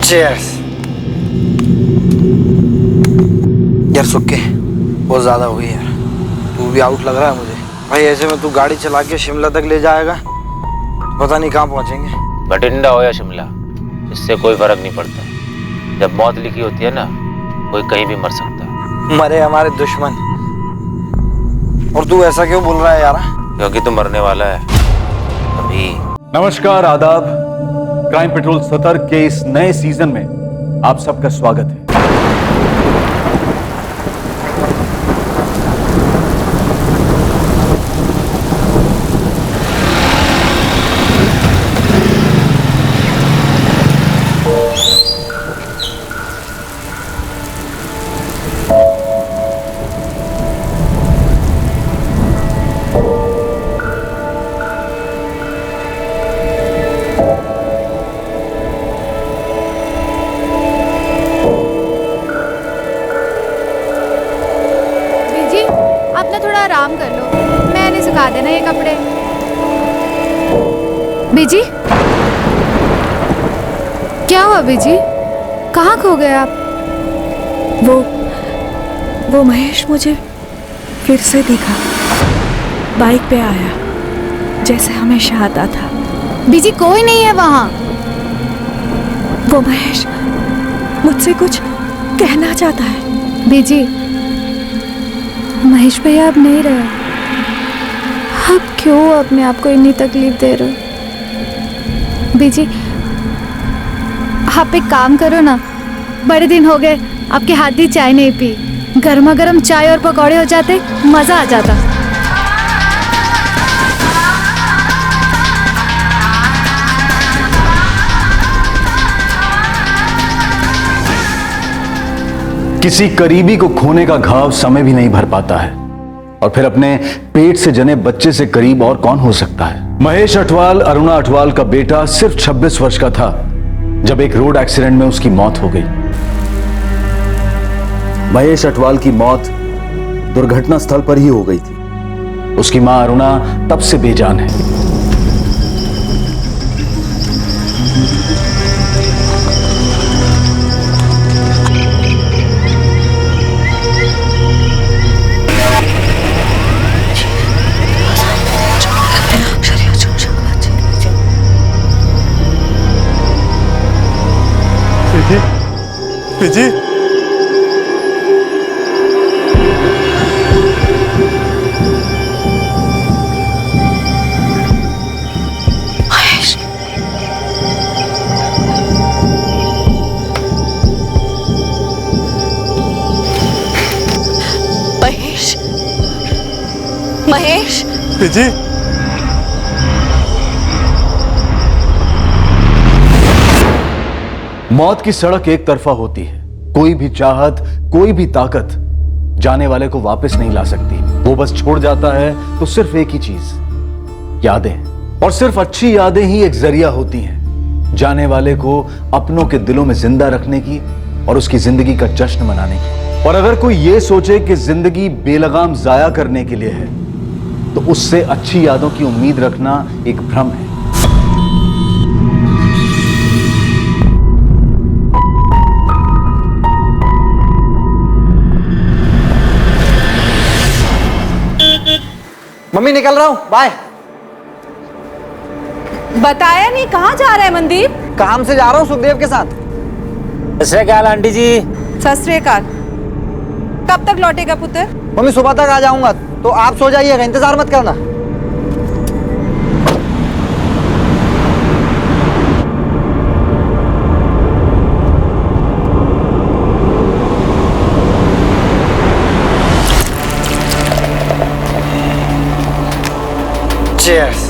Cheers. यार सुक्के बहुत ज्यादा हुई यार, तू भी आउट लग रहा है मुझे भाई। ऐसे में तू गाड़ी चला के शिमला तक ले जाएगा, पता नहीं कहाँ पहुंचेंगे। बठिंडा हो या शिमला, इससे कोई फर्क नहीं पड़ता। जब मौत लिखी होती है ना, कोई कहीं भी मर सकता है। मरे हमारे दुश्मन, और तू ऐसा क्यों बोल रहा है यार? क्योंकि तू मरने वाला है अभी। नमस्कार, आदाब। क्राइम पेट्रोल सतर्क के इस नए सीजन में आप सबका स्वागत है। थोड़ा आराम कर लो, मैंने सुखा देना ये कपड़े। बीजी, क्या हुआ बीजी? कहाँ खो गए आप? वो महेश मुझे फिर से दिखा, बाइक पे आया जैसे हमेशा आता था। बीजी कोई नहीं है वहाँ। वो महेश मुझसे कुछ कहना चाहता है। बीजी, महेश भैया अब नहीं रहे। आप क्यों अपने आप को इतनी तकलीफ दे रहे हो? बीजी आप एक काम करो ना, बड़े दिन हो गए आपके हाथ की चाय नहीं पी। गर्मा गर्म चाय और पकौड़े हो जाते, मजा आ जाता। किसी करीबी को खोने का घाव समय भी नहीं भर पाता है, और फिर अपने पेट से जने बच्चे से करीब और कौन हो सकता है। महेश अठवाल अरुणा अठवाल का बेटा सिर्फ 26 वर्ष का था जब एक रोड एक्सीडेंट में उसकी मौत हो गई। महेश अठवाल की मौत दुर्घटना स्थल पर ही हो गई थी। उसकी मां अरुणा तब से बेजान है। PG, Mahesh, Mahesh, Mahesh, PG. मौत की सड़क एक तरफा होती है। कोई भी चाहत, कोई भी ताकत जाने वाले को वापस नहीं ला सकती। वो बस छोड़ जाता है तो सिर्फ एक ही चीज, यादें। और सिर्फ अच्छी यादें ही एक जरिया होती हैं जाने वाले को अपनों के दिलों में जिंदा रखने की और उसकी जिंदगी का जश्न मनाने की। और अगर कोई ये सोचे कि जिंदगी बेलगाम जाया करने के लिए है, तो उससे अच्छी यादों की उम्मीद रखना एक भ्रम है। मम्मी निकल रहा हूँ, बाय। बताया नहीं कहाँ जा रहा है मनदीप? काम से जा रहा हूँ सुखदेव के साथ। ऐसे क्या आंटी जी? सत श्री अकाल। कब तक लौटेगा पुत्र? मम्मी सुबह तक आ जाऊंगा, तो आप सो जाइएगा, इंतजार मत करना। Cheers.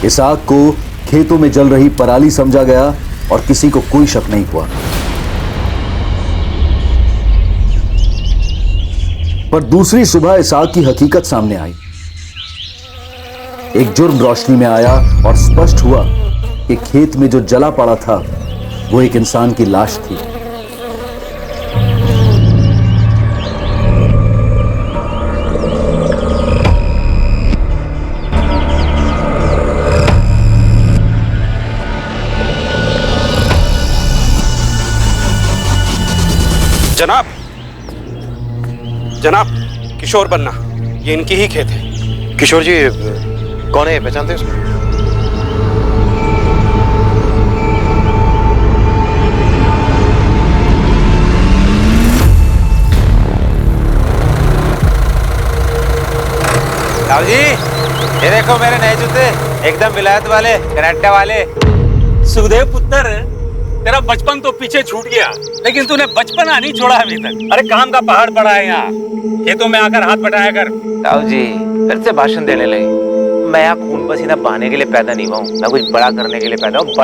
इस आग को खेतों में जल रही पराली समझा गया और किसी को कोई शक नहीं हुआ। पर दूसरी सुबह इस आग की हकीकत सामने आई। एक जुर्म रोशनी में आया और स्पष्ट हुआ कि खेत में जो जला पड़ा था वो एक इंसान की लाश थी। जनाब, जनाब, किशोर बन्ना, ये इनकी ही खेत है। किशोर जी कौन है, पहचानते हैं उसको? साहब जी, ये देखो मेरे नए जूते, एकदम विलायत वाले, कनाडा वाले। सुखदेव पुत्र, तेरा बचपन तो पीछे छूट गया, लेकिन तूने बचपना नहीं छोड़ा अभी तक। अरे काम का पहाड़ पड़ा है यहाँ, खेतों में आकर हाथ बटाया कर। साहब जी फिर से भाषण देने लगे। मैं यहाँ खून पसीना बहाने के लिए पैदा नहीं हुआ हूँ, मैं कुछ बड़ा करने के लिए पैदा हूँ।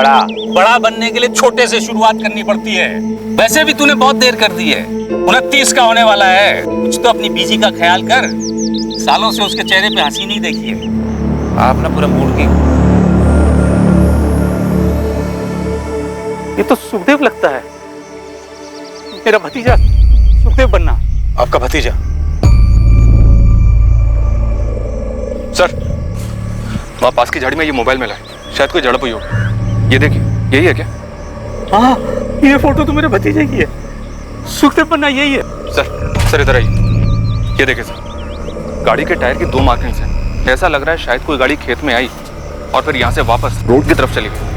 बड़ा बनने के लिए छोटे से शुरुआत करनी पड़ती है। वैसे भी तूने बहुत देर कर दी है, 29 का होने वाला है। कुछ तो अपनी बीजी का ख्याल कर, सालों से उसके चेहरे पे हंसी नहीं देखी है। आप ना पूरा मूड की। ये तो सुखदेव लगता है, मेरा भतीजा सुखदेव बन्ना। आपका भतीजा? सर, वहां पास की झाड़ी में ये मोबाइल मिला है, शायद कोई झड़प हुई हो। ये देखिए, यही है क्या? हाँ, ये फोटो तो मेरे भतीजे की है, सुखदेव बन्ना यही है। सर इधर आइए। ये देखिए सर, गाड़ी के टायर की 2 मार्किंग्स हैं। ऐसा लग रहा है शायद कोई गाड़ी खेत में आई और फिर यहाँ से वापस रोड की तरफ चली गई।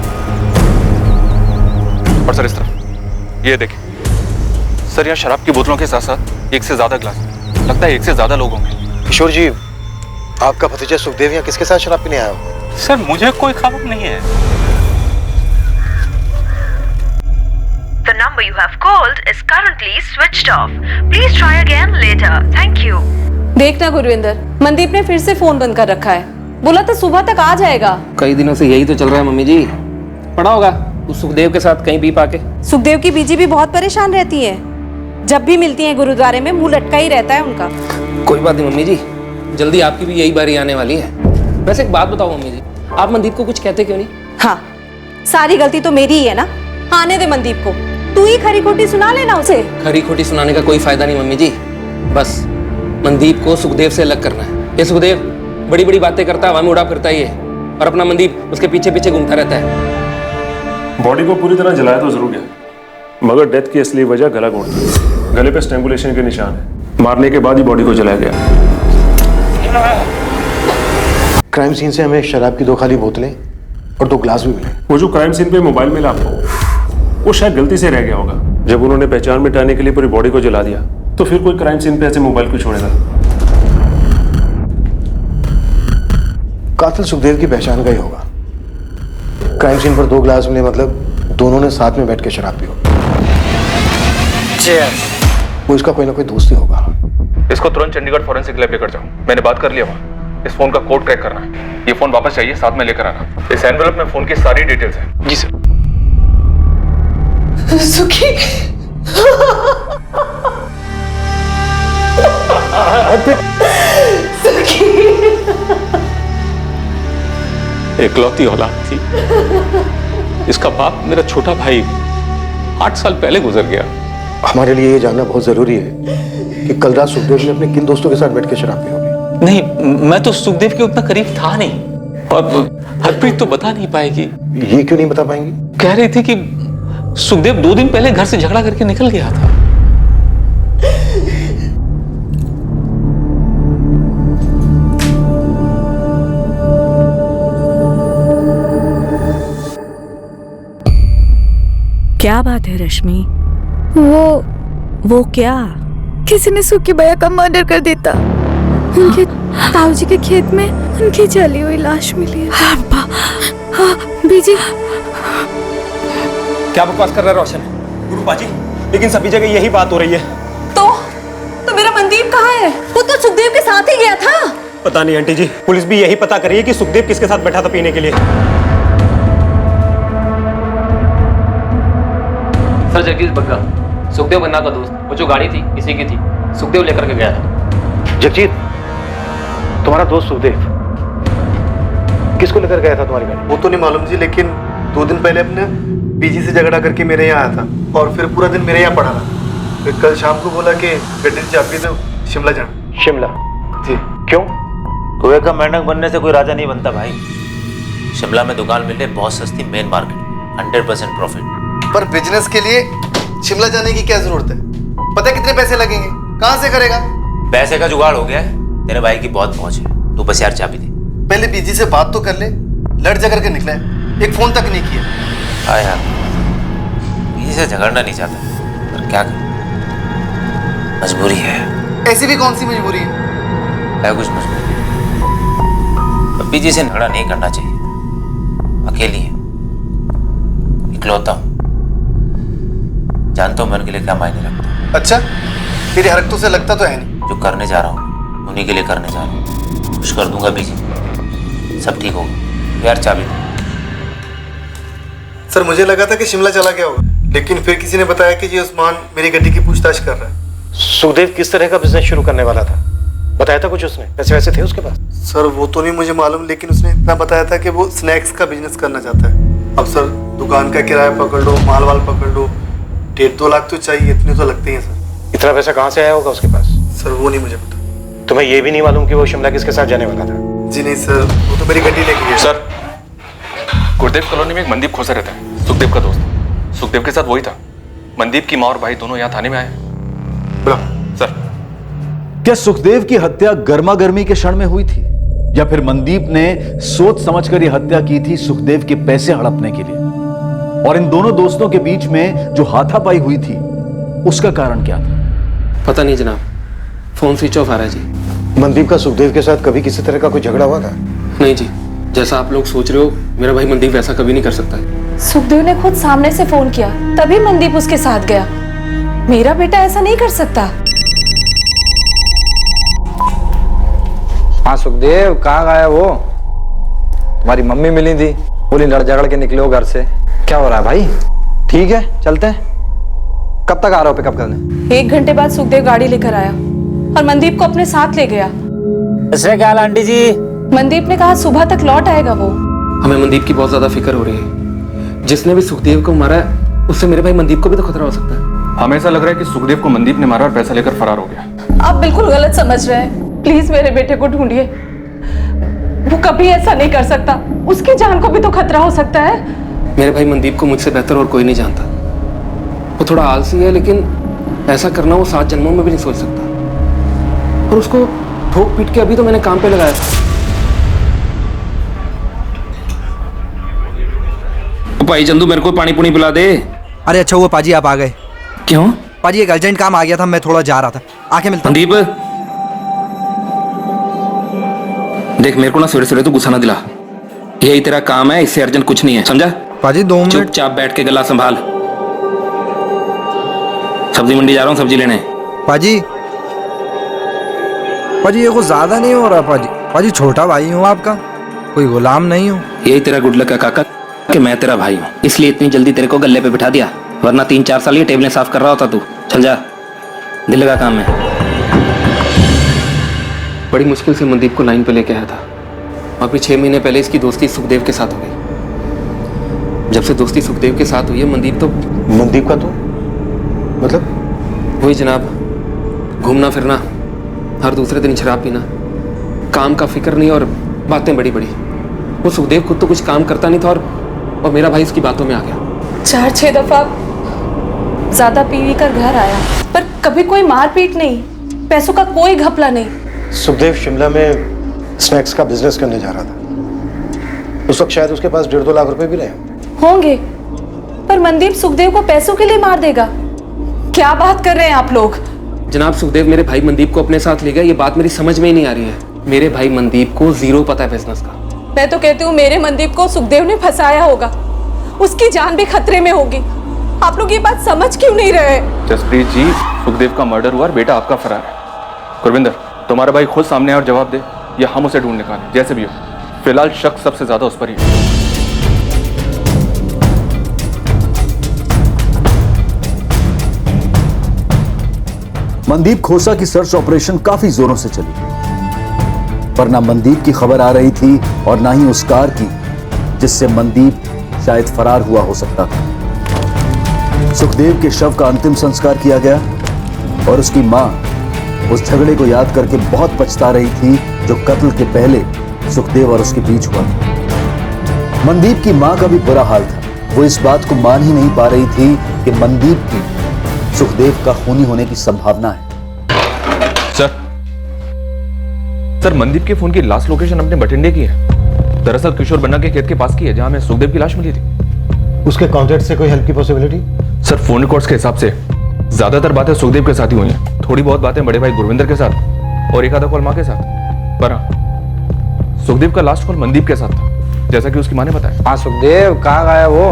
और सर इस तरफ ये देखिए सर, यहाँ शराब की बोतलों के साथ साथ 1 से ज्यादा ग्लास, लगता है 1 से ज्यादा लोग होंगे। किशोर जी, आपका भतीजा सुखदेव यहाँ किसके साथ शराब पीने आया हो? सर मुझे कोई खबर नहीं है। The number you have called is currently switched off. Please try again later. Thank you. देखना गुरविंदर, मनदीप ने फिर से फोन बंद कर रखा है। बोला था सुबह तक आ जाएगा। कई दिनों से यही तो चल रहा है मम्मी जी। पड़ा होगा उस सुखदेव के साथ कहीं बीप आके। सुखदेव की बीजी भी बहुत परेशान रहती है, जब भी मिलती है गुरुद्वारे में मुंह लटका ही रहता है उनका। कोई बात नहीं मम्मी जी, जल्दी आपकी भी यही बारी आने वाली है। वैसे एक बात बताओ मम्मी जी, आप मनदीप को कुछ कहते क्यों नहीं? हाँ, सारी गलती तो मेरी ही है ना। आने दे मनदीप को, तू ही खरी खोटी सुना लेना उसे। खरी खोटी सुनाने का कोई फायदा नहीं मम्मी जी, बस मनदीप को सुखदेव से अलग करना है। ये सुखदेव बड़ी बड़ी बातें करता है, हवा में उड़ा फिरता ही है, और अपना मनदीप उसके पीछे पीछे घूमता रहता है। बॉडी को पूरी तरह जलाया तो जरूर गया, मगर डेथ की असली वजह गला घोटना। गले पे स्ट्रैंगुलेशन के निशान है, मारने के बाद ही बॉडी को जलाया गया। क्राइम सीन से हमें शराब की 2 खाली बोतलें और 2 ग्लास भी मिले। वो जो क्राइम सीन पे मोबाइल मिला आपको, वो शायद गलती से रह गया होगा। जब उन्होंने पहचान मिटाने के लिए पूरी बॉडी को जला दिया, तो फिर कोई क्राइम सीन पे ऐसे मोबाइल को छोड़ेगा? कातिल सुखदेव की पहचान का ही होगा। क्राइम सीन पर 2 ग्लास मिले, मतलब दोनों ने साथ में बैठ के शराब पी होगी। वो इसका कोई ना कोई दोस्त ही होगा। इसको तुरंत चंडीगढ़ फॉरेंसिक लैब लेकर जाओ, मैंने बात कर लिया वहाँ। इस फोन का कोड क्रैक करना है, ये फोन वापस चाहिए, साथ में लेकर आना। इस एनवेलप में फोन की सारी डिटेल्स हैं। जी सर। सुखी एकलौती औलाद थी, इसका बाप मेरा छोटा भाई 8 साल पहले गुजर गया। हमारे लिए ये जानना बहुत जरूरी है कि कल रात सुखदेव ने अपने किन दोस्तों के साथ बैठ के शराब पी होगी। नहीं, मैं तो सुखदेव के उतना करीब था नहीं, और हरप्रीत तो बता नहीं पाएगी। ये क्यों नहीं बता पाएंगी? कह रही थी कि सुखदेव 2 दिन पहले घर से झगड़ा करके निकल गया था। क्या बात है रश्मि? वो क्या? किसी ने सुखी भैया का मर्डर कर देता। उनके ताऊजी के खेत में उनकी जली हुई लाश मिली है। हाँ, बीजी। क्या बकवास कर रहा है रोशन? गुरु बाजी, लेकिन सभी जगह यही बात हो रही है। तो मेरा मनदीप कहाँ है? वो तो सुखदेव के साथ ही गया था। पता नहीं आंटी जी, पुलिस भी यही पता कर रही है कि सुखदेव किसके साथ बैठा था पीने के लिए। सर जगदीश बग्गा, सुखदेव बन्ना का दोस्त। वो जो गाड़ी थी इसी की थी, सुखदेव लेकर के गया था। जगजीत, तुम्हारा दोस्त सुखदेव किसको लेकर गया था तुम्हारी गाड़ी? वो तो नहीं मालूम जी, लेकिन 2 दिन पहले अपने बीजी से झगड़ा करके मेरे यहाँ आया था और फिर पूरा दिन मेरे यहाँ पड़ा रहा। फिर कल शाम को बोला कि गड्डी से चाबी दो, शिमला जाना। शिमला? जी। क्यों? कुएं का मेंढक बनने से कोई राजा नहीं बनता भाई। शिमला में दुकान मिल रही बहुत सस्ती, मेन मार्केट, 100% प्रॉफिट। पर बिजनेस के लिए शिमला जाने की क्या जरूरत है? पता है कितने पैसे लगेंगे? कहाँ से करेगा? पैसे का जुगाड़ हो गया है, तेरे भाई की बहुत पहुंच है। तू बस यार चाबी दे। पहले बीजी से बात तो कर ले, लड़ झगड़ के निकला है, एक फोन तक नहीं किया। हाँ यार, इसे झगड़ना नहीं चाहता, पर क्या कर, मजबूरी है। ऐसी भी कौन सी मजबूरी है? कुछ मजबूरी। बीजी से झगड़ा नहीं करना चाहिए, अकेली है, इकलौता हूं, जानता हूं मैं उनके लिए क्या मायने रखता। अच्छा, तेरी हरकतों से लगता तो है नहीं। जो करने जा रहा हूँ उन्हीं के लिए करने जा रहा हूँ। खुश कर दूंगा बीजी, सब ठीक होगा। यार चाबी दे। सर मुझे लगा था कि शिमला चला गया होगा, लेकिन फिर किसी ने बताया कि ये उस्मान मेरी गड्डी की पूछताछ कर रहा है। सुखदेव किस तरह का बिजनेस शुरू करने वाला था? बताया था कुछ उसने? पैसे वैसे थे उसके पास? सर वो तो नहीं मुझे मालूम, लेकिन उसने इतना बताया था कि वो स्नैक्स का बिजनेस करना चाहता है। अब सर दुकान का किराया पकड़ लो, माल वाल पकड़ लो, 1.5-2 लाख तो चाहिए, इतने तो लगते हैं सर। इतना पैसा कहाँ से आया होगा उसके पास? सर वो नहीं मुझे पता। तुम्हें ये भी नहीं मालूम कि वो शिमला किसके साथ जाने वाला था? जी नहीं सर, वो तो मेरी गड्डी लेके गया। सर, गुरुदेव कॉलोनी में एक मनदीप खोसा रहता है, सुखदेव का दोस्त। सुखदेव के साथ वही था। मनदीप की माँ और भाई दोनों यहाँ थाने में आए। सर, क्या सुखदेव की हत्या गर्मा गर्मी के क्षण में हुई थी, या फिर मनदीप ने सोच समझकर यह हत्या की थी सुखदेव के पैसे हड़पने के लिए? और इन दोनों दोस्तों के बीच में जो हाथापाई हुई थी उसका कारण क्या था? पता नहीं जनाब, फोन स्विच ऑफ आ रहा है जी। मनदीप का सुखदेव के साथ कभी किसी तरह का कोई झगड़ा हुआ था? नहीं जी, जैसा आप लोग सोच रहे हो, मेरा भाई मनदीप वैसा कभी नहीं कर सकता है। सुखदेव ने खुद सामने से फोन किया, तभी मनदीप उसके साथ गया। मेरा बेटा ऐसा नहीं कर सकता। हाँ सुखदेव, कहाँ गया वो? तुम्हारी मम्मी मिली थी, बोली लड़ झगड़ के निकले हो घर से। क्या हो रहा है भाई? ठीक है, चलते हैं। कब तक आ रहे हो पिकअप करने? 1 घंटे बाद सुखदेव गाड़ी लेकर आया और मनदीप को अपने साथ ले गया। क्या हाल आंटी जी? मनदीप ने कहा सुबह तक लौट आएगा वो। हमें मनदीप की बहुत ज्यादा फिक्र हो रही है। जिसने भी सुखदेव को मारा है, उससे मेरे भाई मनदीप को भी तो खतरा हो सकता है। हमें ऐसा लग रहा है कि सुखदेव को मनदीप ने मारा और पैसा लेकर फरार हो गया। आप बिल्कुल गलत समझ रहे हैं। प्लीज मेरे बेटे को ढूंढिए, वो कभी ऐसा नहीं कर सकता। उसकी जान को भी तो खतरा हो सकता है। मेरे भाई मनदीप को मुझसे बेहतर और कोई नहीं जानता। वो थोड़ा आलसी है, लेकिन ऐसा करना वो 7 जन्मों में भी नहीं सोच सकता। और उसको ठोक पीट के अभी तो मैंने काम पे लगाया था। भाई चंदू, मेरे को पानी पुनी पिला दे। अरे अच्छा हुआ पाजी आप आ गए। क्यों? पाजी एक अर्जेंट काम आ गया था, मैं थोड़ा जा रहा था, आके मिलता हूं। मनदीप देख, मेरे को ना सवेरे तू गुस्सा ना दिला। यही तेरा काम है, इससे अर्जेंट कुछ नहीं है, समझा? पाजी 2 मिनट चुपचाप बैठ के गला संभाल। सब्जी मंडी जा रहा हूँ सब्जी लेने। पाजी पाजी ये कुछ ज्यादा नहीं हो रहा पाजी? पाजी छोटा भाई हूँ आपका, कोई गुलाम नहीं हूँ। यही तेरा गुड लक है काका कि मैं तेरा भाई हूँ, इसलिए इतनी जल्दी तेरे को गले पे बिठा दिया, वरना 3-4 साल ये टेबलें साफ कर रहा होता तू। चल जा, दिल लगा काम है। बड़ी मुश्किल से मनदीप को लाइन पे लेके आया था। अभी 6 महीने पहले इसकी दोस्ती सुखदेव के साथ हो गई। जब से दोस्ती सुखदेव के साथ हुई है, मनदीप तो मनदीप का तो मतलब वही जनाब, घूमना फिरना, हर दूसरे दिन शराब पीना, काम का फिक्र नहीं और बातें बड़ी बड़ी। वो सुखदेव खुद तो कुछ काम करता नहीं था और मेरा भाई इसकी बातों में आ गया। 4-6 दफा ज्यादा पी कर घर आया, पर कभी कोई मारपीट नहीं, पैसों का कोई घपला नहीं। सुखदेव शिमला में स्नैक्स का बिजनेस करने जा रहा था। उस वक्त शायद उसके पास 1.5-2 लाख रुपए भी रहे होंगे, पर मनदीप सुखदेव को पैसों के लिए मार देगा? क्या बात कर रहे हैं आप लोग? जनाब, सुखदेव मेरे भाई मनदीप को अपने साथ ले गया, ये बात मेरी समझ में ही नहीं आ रही है। मेरे भाई मनदीप को 0 पता है बिजनेस का। मैं तो कहती हूँ मेरे मनदीप को सुखदेव ने फंसाया होगा, उसकी जान भी खतरे में होगी। आप लोग ये बात समझ क्यों नहीं रहे? जसप्रीत जी, सुखदेव का मर्डर हुआ और बेटा आपका फरार है। गुरविंदर, तुम्हारा भाई खुद सामने आए और जवाब दे, या हम उसे ढूंढ निकालें, जैसे भी हो। फिलहाल शक सबसे ज्यादा उस पर ही है। मनदीप खोसा की सर्च ऑपरेशन काफी जोरों से चली, पर ना मनदीप की खबर आ रही थी और ना ही उस कार की जिससे मनदीप शायद फरार हुआ हो सकता था। सुखदेव के शव का अंतिम संस्कार किया गया और उसकी मां उस झगड़े को याद करके बहुत पछता रही थी जो कत्ल के पहले सुखदेव और उसके बीच हुआ था। मनदीप की मां का भी बुरा हाल था। वो इस बात को मान ही नहीं पा रही थी कि मनदीप की सुखदेव का खूनी होने की संभावना है। सर, मनदीप के फोन की लास्ट लोकेशन अपने बठिंडे की है। दरअसल किशोर बन्ना के खेत के पास की है जहां में सुखदेव की लाश मिली थी। उसके कॉन्टैक्ट से कोई हेल्प की पॉसिबिलिटी? सर, फोन रिकॉर्ड्स के हिसाब से ज्यादातर बातें सुखदेव के साथ ही हुई हैं। थोड़ी बहुत बातें बड़े भाई गुरविंदर के साथ और एक आधा कॉल मां के साथ। पर हाँ, सुखदेव का लास्ट कॉल मनदीप के साथ था, जैसा कि उसकी मां ने बताया। हाँ, सुखदेव कहाँ गया वो?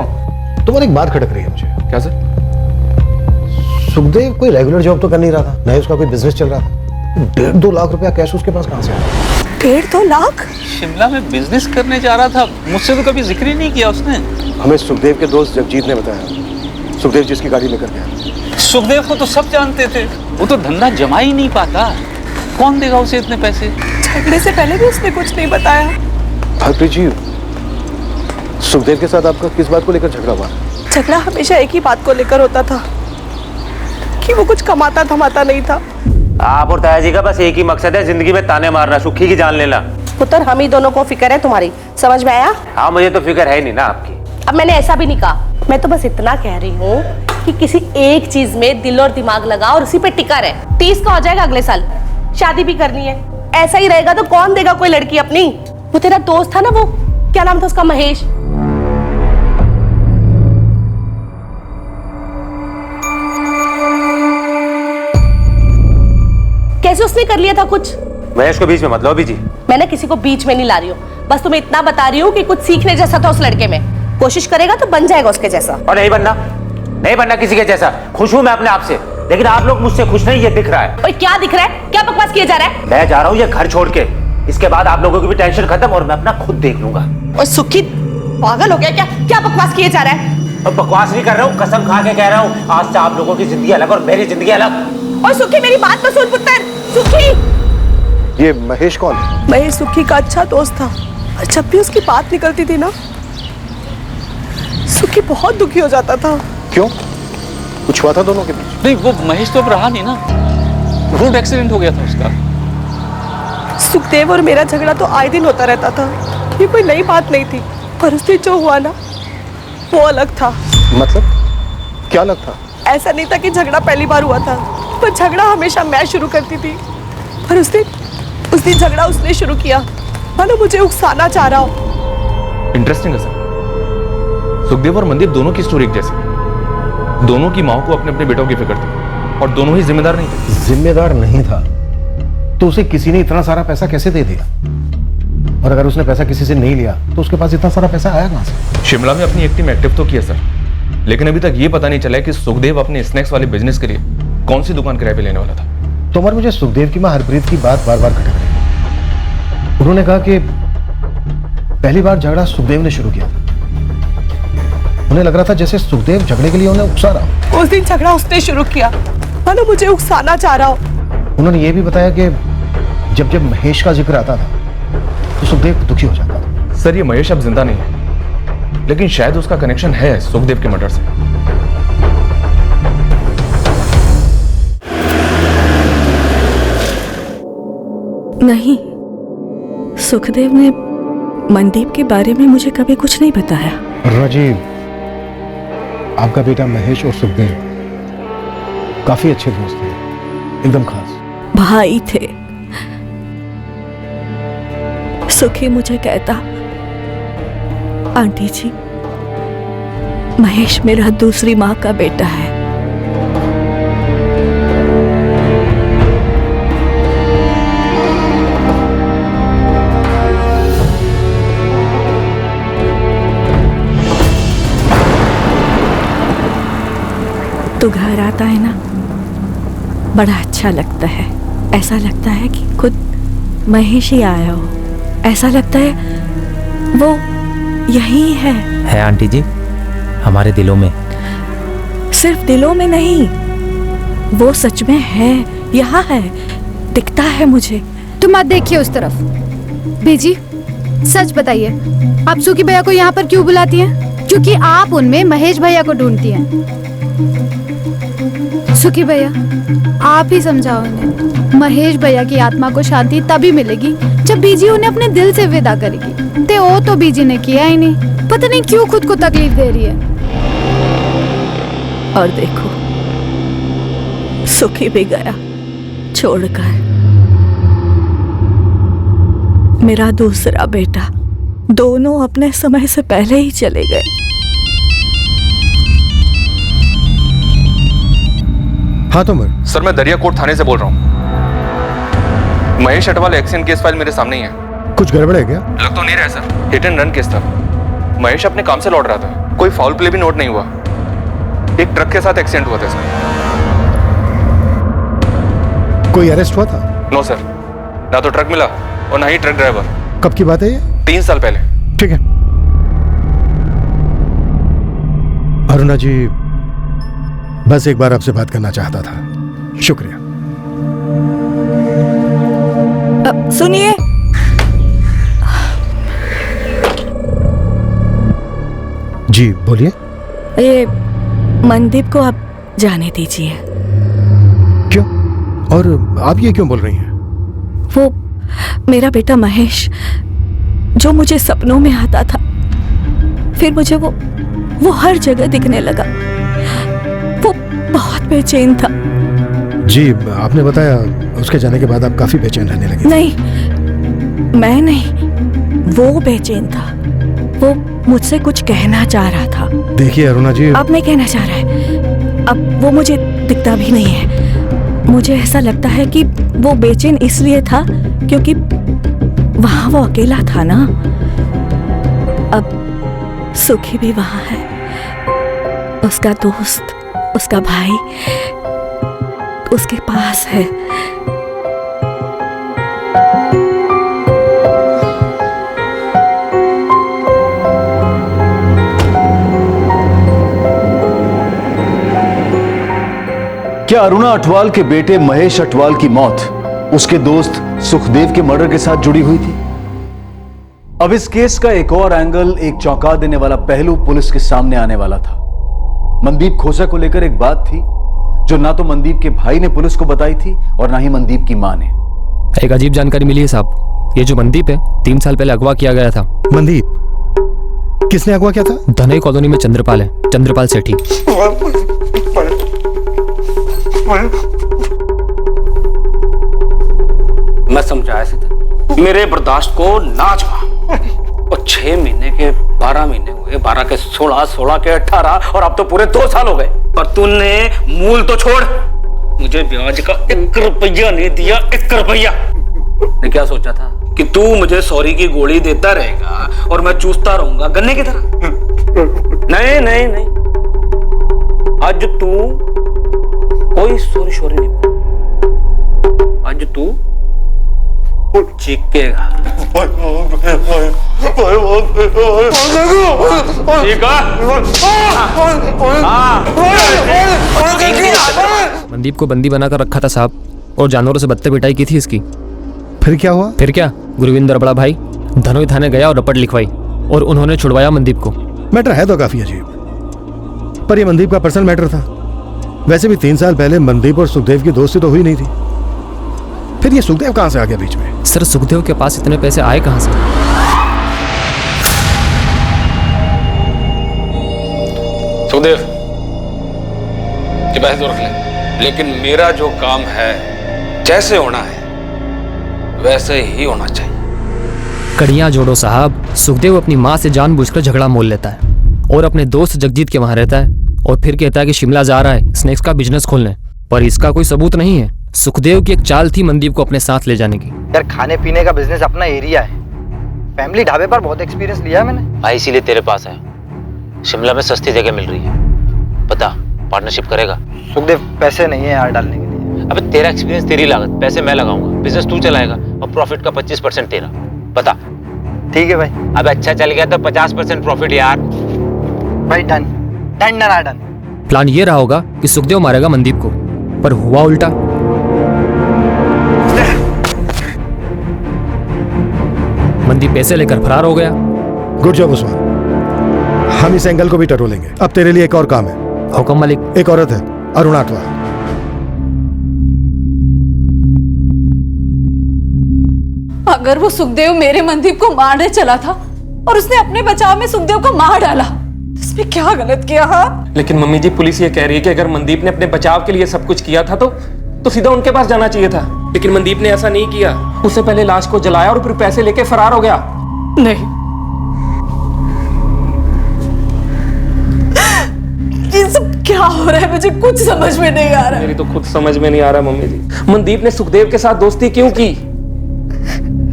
तुम्हारी एक बात खटक रही है मुझे। क्या सर? सुखदेव कोई रेगुलर जॉब तो कर नहीं रहा था, ना ही उसका कोई बिजनेस चल रहा था। 1.5-2 लाख रुपया कैश उसके पास कहां से आया? 1.5-2 लाख? शिमला में बिजनेस करने जा रहा था, मुझसे तो कभी जिक्र ही नहीं किया उसने। हमें सुखदेव के दोस्त जगजीत ने बताया, सुखदेव जिसकी गाड़ी लेकर गया। सुखदेव को तो सब जानते थे, वो तो धंधा जमा ही नहीं पाता। कौन देगा उसे इतने पैसे? झगड़े से पहले भी उसने कुछ नहीं बताया। हरप्रीत जी, सुखदेव के साथ आपका किस बात को लेकर झगड़ा हुआ? झगड़ा हमेशा एक ही बात को लेकर होता था कि वो कुछ कमाता धमाता नहीं था। आप और ताया जी का बस एक ही मकसद है, जिंदगी में ताने मारना, सुखी की जान लेना। पुत्र, हम ही दोनों को फिक्र है तुम्हारी, समझ में आया? हाँ, मुझे तो फिक्र है ही नहीं ना आपकी। अब मैंने ऐसा भी नहीं कहा, मैं तो बस इतना कह रही हूँ कि किसी एक चीज में दिल और दिमाग लगा और उसी पे टिका रहे। 30 का हो जाएगा अगले साल, शादी भी करनी है। ऐसा ही रहेगा तो कौन देगा कोई लड़की अपनी? वो तेरा दोस्त था ना, वो क्या नाम था उसका, महेश। कैसे उसने कर लिया था कुछ? महेश को बीच में मत लो जी। मैंने किसी को बीच में नहीं ला रही हूँ, बस तुम्हें इतना बता रही हूँ कि कुछ सीखने जैसा था उस लड़के में। कोशिश करेगा तो बन जाएगा उसके जैसा। और नहीं बनना किसी के जैसा। खुश हूँ मैं अपने आप से, लेकिन आप लोग मुझसे खुश नहीं, ये दिख रहा है। ओए, क्या दिख रहा है? क्या बकवास किया जा रहा है? मैं जा रहा हूँ ये घर छोड़ के। इसके बाद आप लोगों की भी टेंशन खत्म और मैं अपना खुद देख लूंगा। और सुखी पागल हो गया क्या? क्या बकवास किए जा रहा है? और बकवास नहीं कर रहा हूँ, कसम खा के कह रहा हूँ, आज से आप लोगों की जिंदगी अलग और मेरी जिंदगी अलग। और सुखी, मेरी बात तो सुन पुत्र। सुखी, ये महेश कौन है? महेश सुखी का अच्छा दोस्त था और जब भी उसकी बात निकलती थी ना, सुखी बहुत दुखी हो जाता था। क्यों? कुछ हुआ था दोनों के बीच? नहीं, वो महेश तो अब रहा नहीं ना, रोड एक्सीडेंट हो गया था उसका। सुखदेव और मेरा झगड़ा तो आए दिन होता रहता था, ये कोई नई बात नहीं थी। पर उस दिन जो हुआ ना, वो अलग था। मतलब क्या अलग था? ऐसा नहीं था कि झगड़ा पहली बार हुआ था, पर झगड़ा हमेशा मैं शुरू करती थी। पर उस दिन झगड़ा उसने शुरू किया, मानो मुझे उकसाना चाह रहा हो। इंटरेस्टिंग है सर। सुखदेव और मनदीप दोनों की स्टोरी एक जैसी। दोनों की माँ को अपने अपने बेटों की फिक्र थी और दोनों ही जिम्मेदार नहीं थे। जिम्मेदार नहीं था तो उसे किसी ने इतना सारा पैसा कैसे दे दिया? और अगर उसने पैसा किसी से नहीं लिया तो उसके पास इतना सारा पैसा आया कहां से? शिमला में अपनी एक टीम एक्टिव तो किया सर, लेकिन अभी तक ये पता नहीं चला कि सुखदेव अपने स्नैक्स वाले बिजनेस के लिए कौन सी दुकान किराए पे लेने वाला था। तो मगर मुझे सुखदेव की मां हरप्रीत की बात बार बार खटक रही है। उन्होंने कहा कि पहली बार झगड़ा सुखदेव ने शुरू किया था। उन्हें लग रहा था जैसे सुखदेव झगड़े के लिए उन्हें उकसा रहा। उस दिन झगड़ा उसने शुरू किया, मानो मुझे उकसाना चाह रहा हो। उन्होंने ये भी बताया कि जब जब महेश का जिक्र आता था तो सुखदेव दुखी हो जाता था। सर, ये महेश अब जिंदा नहीं है, लेकिन शायद उसका कनेक्शन है सुखदेव के मर्डर से। नहीं, सुखदेव ने मनदीप के बारे में मुझे कभी कुछ नहीं बताया। राजीव, आपका बेटा महेश और सुखदेव काफी अच्छे दोस्त थे, एकदम खास भाई थे। सुखी मुझे कहता, आंटी जी, महेश मेरा दूसरी माँ का बेटा है। तो घर आता है ना, बड़ा अच्छा लगता है। ऐसा लगता है कि खुद महेश ही आया हो। ऐसा लगता है वो यही है आंटी जी, हमारे दिलों में। सिर्फ दिलों में नहीं, वो सच में है, यहाँ है, दिखता है मुझे। तुम मत देखिए उस तरफ। बीजी सच बताइए, आप सुखी भैया को यहाँ पर क्यों बुलाती हैं? क्योंकि आप उनमें महेश भैया को ढूंढती हैं। सुखी भैया आप ही समझाओ उन्हें। महेश भैया की आत्मा को शांति तभी मिलेगी जब बीजी उन्हें अपने दिल से विदा करेगी। ते वो तो बीजी ने किया ही नहीं, पता नहीं क्यों खुद को तकलीफ दे रही है। और देखो सुखी भी गया छोड़कर। मेरा दूसरा बेटा, दोनों अपने समय से पहले ही चले गए। हाँ तोमर। सर मैं दरियाकोट थाने से बोल रहा हूँ। Mahesh Atwal accident case file मेरे सामने ही है। कुछ गड़बड़ है क्या? लग तो नहीं रहा sir, hit and run case था। महेश अपने काम से लौट रहा था, कोई फाउल प्ले भी नोट नहीं हुआ। एक ट्रक के साथ एक्सीडेंट हुआ था सर। कोई अरेस्ट हुआ था? नो सर, ना तो ट्रक मिला और ना ही ट्रक ड्राइवर। कब की बात है ये? 3 साल पहले। ठीक है अरुणा जी, बस एक बार आपसे बात करना चाहता था। शुक्रिया। सुनिए, जी बोलिए। ये मनदीप को आप जाने दीजिए। क्यों? और आप ये क्यों बोल रही हैं? वो मेरा बेटा महेश जो मुझे सपनों में आता था, फिर मुझे वो हर जगह दिखने लगा। वो बहुत बेचैन था। जी आपने बताया उसके जाने के बाद आप काफी बेचैन रहने लगे। नहीं, मैं नहीं, वो बेचैन था। वो मुझसे कुछ कहना चाह रहा था। देखिए अरुणा जी, अब नहीं कहना चाह रहा है। अब वो मुझे दिखता भी नहीं है। मुझे ऐसा लगता है कि वो बेचैन इसलिए था क्योंकि वहां वो अकेला था ना। अब सुखी भी वहां है, उसका दोस्त, उसका भाई उसके पास है। क्या अरुणा अटवाल के बेटे महेश अटवाल की मौत उसके दोस्त सुखदेव के मर्डर के साथ जुड़ी हुई थी? अब इस केस का एक और एंगल, एक चौंका देने वाला पहलू पुलिस के सामने आने वाला था। मनदीप खोसा को लेकर एक बात थी जो ना तो मनदीप के भाई ने पुलिस को बताई थी और ना ही मनदीप की मां ने। एक अजीब जानकारी मिली है साहब। ये जो मनदीप है 3 साल पहले अगवा किया गया था। मनदीप? किसने अगवा किया था? धनई कॉलोनी में चंद्रपाल है, चंद्रपाल सेठी। मैं समझाया से था, मेरे बर्दाश्त को ना छुआ। और 6 महीने के 12 महीने हुए, 12 के 16, 16 के 18 और अब तो पूरे 2 साल हो गए। और तूने मूल तो छोड़, मुझे ब्याज का 1 रुपया नहीं दिया। 1 रुपया। मैं क्या सोचा था कि तू मुझे सॉरी की गोली देता रहेगा और मैं चूसता रहूंगा गन्ने की तरह। नहीं नहीं नहीं, आज तू कोई सॉरी नहीं, आज तू चीखेगा। मनदीप को बंदी बनाकर रखा था साहब, और जानवरों से बत्ते पिटाई की थी इसकी। फिर क्या हुआ? फिर क्या, गुरविंदर बड़ा भाई धनोई थाने गया और रपट लिखवाई और उन्होंने छुड़वाया मनदीप को। मैटर है तो काफी अजीब, पर यह मनदीप का पर्सनल मैटर था। वैसे भी 3 साल पहले मनदीप और सुखदेव की दोस्ती तो हुई नहीं थी। फिर ये सुखदेव कहां से आ गया बीच में? सर सुखदेव के पास इतने पैसे आए कहां से? सुखदेव ये पैसे तो रख ले, लेकिन मेरा जो काम है जैसे होना है वैसे ही होना चाहिए। कड़ियां जोड़ो साहब। सुखदेव अपनी माँ से जानबूझकर झगड़ा मोल लेता है और अपने दोस्त जगजीत के वहां रहता है और फिर कहता है कि शिमला जा रहा है स्नैक्स का बिजनेस खोलने, पर इसका कोई सबूत नहीं है। सुखदेव की एक चाल थी मनदीप को अपने साथ ले जाने की। यार खाने पीने का बिजनेस अपना एरिया है, फैमिली ढाबे पर बहुत एक्सपीरियंस लिया है मैंने। भाई इसीलिए तेरे पास है। शिमला में सस्ती जगह मिल रही है, बता पार्टनरशिप करेगा? सुखदेव पैसे नहीं है यार डालने के लिए। अबे तेरा एक्सपीरियंस, तेरी लागत, पैसे मैं लगाऊंगा, बिजनेस तू चलाएगा और प्रॉफिट का 25% तेरा। बता। ठीक है भाई। अब अच्छा चल गया तो 50% प्रॉफिट यार। भाई done done done done. Plan ये रहा होगा कि सुखदेव मारेगा मनदीप को, पर हुआ उल्टा। मंदीप पैसे लेकर फरार हो गया। गुड जॉब उस्मान, हम इस एंगल को भी टटोलेंगे। अब तेरे लिए एक और काम है। हुक्म मालिक। एक औरत है, अरुणात्वा। अगर वो सुखदेव मेरे मनदीप को मारने चला था और उसने अपने बचाव में सुखदेव को मार डाला, तो इसमें क्या गलत किया? हाँ, लेकिन मम्मी जी पुलिस ये कह रही है कि अगर मनदीप ने अपने बचाव के लिए सब कुछ किया था तो सीधा उनके पास जाना चाहिए था। लेकिन मनदीप ने ऐसा नहीं किया। उससे पहले लाश को जलाया और फिर पैसे लेके फरार हो गया। नहीं, ये सब क्या हो रहा है? मुझे कुछ समझ में नहीं आ रहा है। मेरी तो खुद समझ में नहीं आ रहा मम्मी जी। मनदीप ने सुखदेव के साथ दोस्ती क्यों की?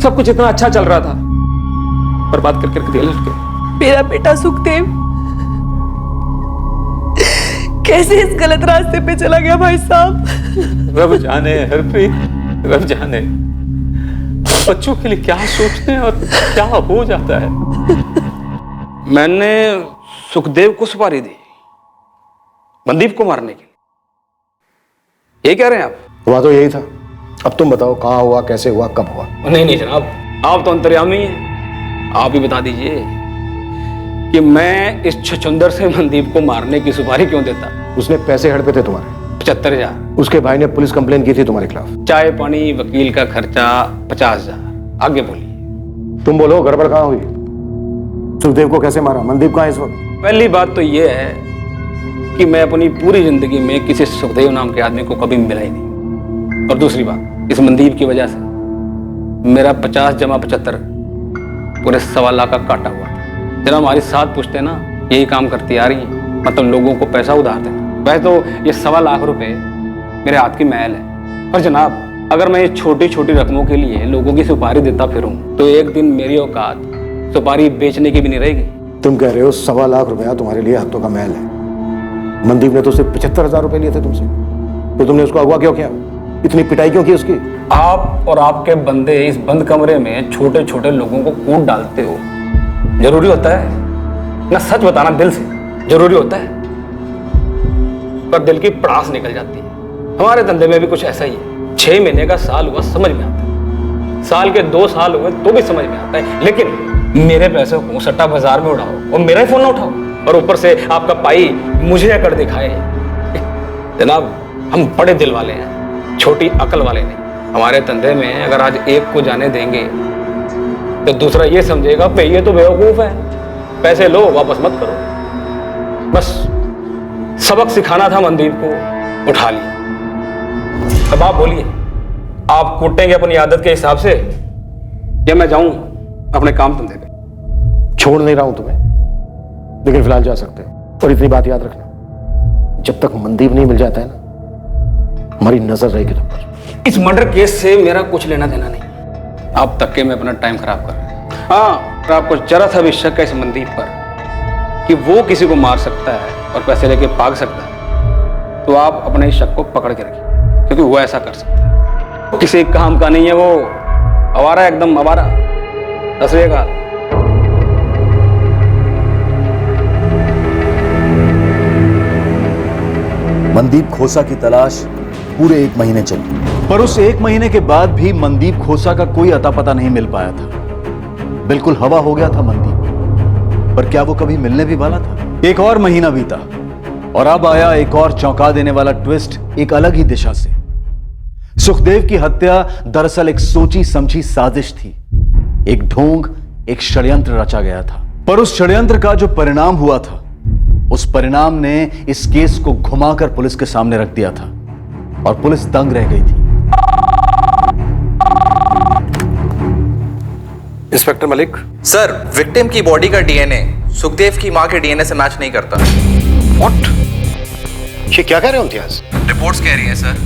सब कुछ इतना अच्छा चल रहा था, बर्बाद करके रख दिया लड़के। मेरा बेटा सुखदेव कैसे इस गलत रास्ते पे चला गया भाई साहब? रब जाने हरप्रीत, रब जाने बच्चों के लिए क्या सोचते हैं और क्या हो जाता है। मैंने सुखदेव को सुपारी दी मनदीप को मारने की, ये कह रहे हैं आप? हुआ तो यही था। अब तुम बताओ कहाँ हुआ, कैसे हुआ, कब हुआ? नहीं जनाब, आप तो अंतर्यामी हैं। आप ही बता दीजिए कि मैं इस छछुंदर से मनदीप को मारने की सुपारी क्यों देता? उसने पैसे हड़पे थे तुम्हारे 75,000। उसके भाई ने पुलिस कंप्लेन की थी तुम्हारे खिलाफ। चाय पानी वकील का खर्चा 50,000। आगे बोलिए। तुम बोलो गड़बड़ कहाँ हुई? सुखदेव को कैसे मारा? मनदीप कहाँ है इस वक्त? पहली बात तो ये है कि मैं अपनी पूरी जिंदगी में किसी सुखदेव नाम के आदमी को कभी मिला ही नहीं। और दूसरी बात, इस मनदीप की वजह से मेरा 50 जमा 75 पूरे 1.25 लाख का काटा हुआ था। जरा हमारी साथ पूछते ना, यही काम करती आ रही है, मतलब लोगों को पैसा उधार देना। वैसे तो ये 1.25 लाख रुपए मेरे हाथ की मैल है। और जनाब, अगर मैं ये छोटी छोटी रकमों के लिए लोगों की सुपारी देता फिरूं तो एक दिन मेरी औकात सुपारी बेचने की भी नहीं रहेगी। तुम कह रहे हो 1.25 लाख रुपया तुम्हारे लिए हाथों का मैल है। मनदीप ने तो सिर्फ 75,000 रुपए लिए थे तुमसे, तो तुमने उसको अगवा क्यों किया? इतनी पिटाई क्यों की उसकी? आप और आपके बंदे इस बंद कमरे में छोटे छोटे लोगों को कूट डालते हो। जरूरी होता है ना? सच बताना दिल से जरूरी होता है, पर दिल की पड़ास निकल जाती है। हमारे धंधे में भी कुछ ऐसा ही है। 6 महीने का साल हुआ समझ में आता है, साल के 2 साल हुए तो भी समझ में आता है। लेकिन मेरे पैसे को सट्टा बाजार में उड़ाओ और मेरा ही फोन ना उठाओ, और ऊपर से आपका पाई मुझे अकड़ दिखाए। जनाब, हम बड़े दिल वाले हैं, छोटी अकल वाले नहीं। हमारे धंधे में अगर आज एक को जाने देंगे तो दूसरा ये समझेगा भाई ये तो बेवकूफ है, पैसे लो वापस मत करो। बस सबक सिखाना था मनदीप को, उठा लिया। अब आप बोलिए, आप कूटेंगे अपनी आदत के हिसाब से या मैं जाऊं अपने काम धंधे पे? छोड़ नहीं रहा हूं तुम्हें, लेकिन फिलहाल जा सकते हो। और इतनी बात याद रखना, जब तक मनदीप नहीं मिल जाता है ना, हमारी नजर रहेगी तुम पर। इस मर्डर केस से मेरा कुछ लेना देना नहीं। आप तक के में अपना टाइम खराब कर रहे हैं। हाँ, अगर आपको जरा सा भी शक है इस मनदीप पर कि वो किसी को मार सकता है और पैसे लेके भाग सकता है, तो आप अपने इस शक को पकड़ के रखिए, क्योंकि वो ऐसा कर सकता है। किसी काम का नहीं है वो, आवारा, एकदम आवारा। दसवेगा। मनदीप खोसा की तलाश पूरे 1 महीने चली, पर उस 1 महीने के बाद भी मनदीप खोसा का कोई अता पता नहीं मिल पाया था। बिल्कुल हवा हो गया था मनदीप, पर क्या वो कभी मिलने भी वाला था? एक और महीना बीता और अब आया एक और चौंका देने वाला ट्विस्ट, एक अलग ही दिशा से। सुखदेव की हत्या दरअसल एक सोची समझी साजिश थी। एक ढोंग, एक षड्यंत्र रचा गया था। पर उस षड्यंत्र का जो परिणाम हुआ था, उस परिणाम ने इस केस को घुमाकर पुलिस के सामने रख दिया था और पुलिस दंग रह गई थी। इंस्पेक्टर मलिक सर, विक्टिम की बॉडी का डीएनए सुखदेव की मां के डीएनए से मैच नहीं करता। व्हाट? ये क्या कह रहे हो इम्तियाज? रिपोर्ट्स कह रही हैं सर,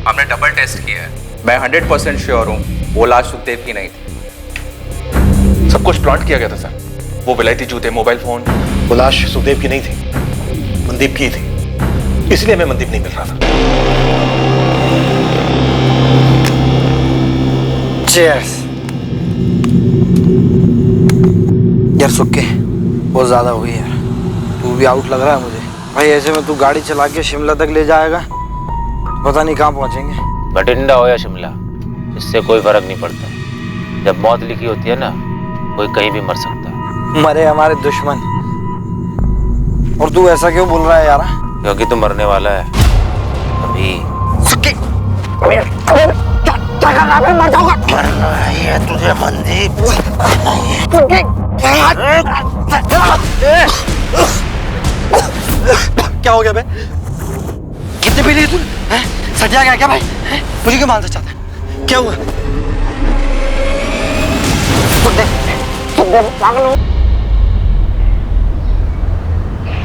हमने डबल टेस्ट किया है। मैं 100% श्योर हूं वो लाश सुखदेव की नहीं थी। सब कुछ प्लांट किया गया था सर। वो विलायती जूते, मोबाइल फोन, वो लाश सुखदेव की नहीं थी, मनदीप की थी। इसलिए हमें मनदीप नहीं मिल रहा था। चीयर्स। यार सुक्के, बहुत ज्यादा हुई यार, तू भी आउट लग रहा है मुझे भाई। ऐसे में तू गाड़ी चला के शिमला तक ले जाएगा, पता नहीं कहाँ पहुंचेंगे। बठिंडा हो या शिमला, इससे कोई फर्क नहीं पड़ता। जब मौत लिखी होती है ना, कोई कहीं भी मर सकता है। मरे हमारे दुश्मन, और तू ऐसा क्यों बोल रहा है यार? क्योंकि तू मरने वाला है अभी। मरना है तुझे मनदीप। क्या हो गया बे? कितने पी लिए तू? सटिया गया क्या भाई? मुझे क्यों मारना चाहता है? क्या हुआ?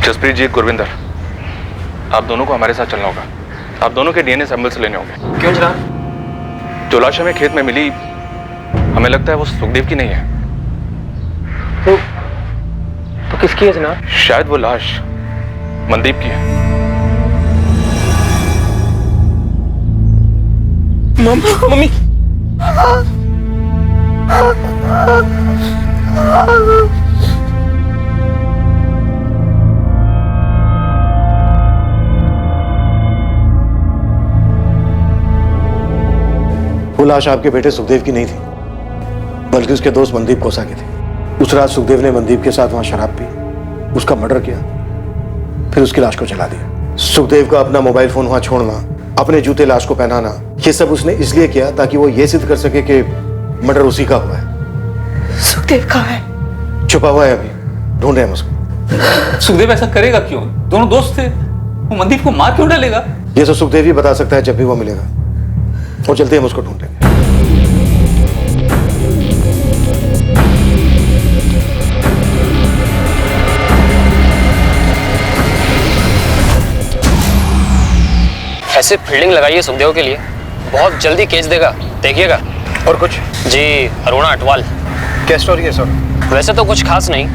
जसप्रीत जी, गुरविंदर, आप दोनों को हमारे साथ चलना होगा। आप दोनों के डीएनए सैंपल्स लेने होंगे। क्यों जनाब? जो लाश हमें खेत में मिली, हमें लगता है वो सुखदेव की नहीं है। तो किसकी है जनाब? शायद वो लाश मनदीप की है। मम्मी वो लाश आपके बेटे सुखदेव की नहीं थी, बल्कि उसके दोस्त मनदीप कोसा की थी। उस रात सुखदेव ने मनदीप के साथ वहां शराब पी, उसका मर्डर किया, फिर उसकी लाश को जला दिया। सुखदेव का अपना मोबाइल फोन वहां छोड़ना, अपने जूते लाश को पहनाना, ये सब उसने इसलिए किया ताकि वो ये सिद्ध कर सके कि मर्डर उसी का हुआ है। सुखदेव कहाँ है? छुपा हुआ है, अभी ढूंढ रहे हैं उसको। सुखदेव ऐसा करेगा क्यों? दोनों दोस्त थे, वो मनदीप को मार क्यों डालेगा? ये तो सुखदेव ही बता सकता है जब भी वो मिलेगा। और चलते हम उसको ढूंढेंगे। ऐसे फील्डिंग लगाइए सुखदेव के लिए, बहुत जल्दी केस देगा, देखिएगा। और कुछ? जी, अरुणा अटवाल। क्या स्टोरी है सर? वैसे तो कुछ खास नहीं,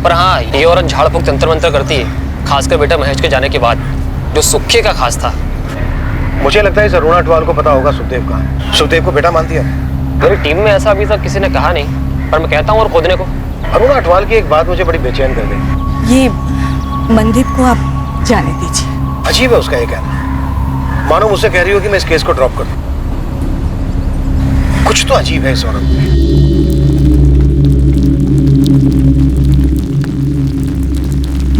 पर हाँ, ये औरत झाड़ फूक तंत्र मंत्र करती है, खासकर बेटा महेश के जाने के बाद, जो सुखे का खास था। मुझे लगता है इस अरुणा अटवाल को पता होगा सुखदेव का। सुखदेव को बेटा मानती है। मेरी टीम में ऐसा अभी तक किसी ने कहा नहीं, पर मैं कहता हूँ और खोदने को। अरुणा अटवाल की एक बात मुझे बड़ी बेचैन कर गई। ये मनदीप को आप जाने दीजिए। अजीब है उसका ये कहना, मानो मुझसे कह रही हो कि मैं इस केस को ड्रॉप कर दूं। कुछ तो अजीब है इस औरत में।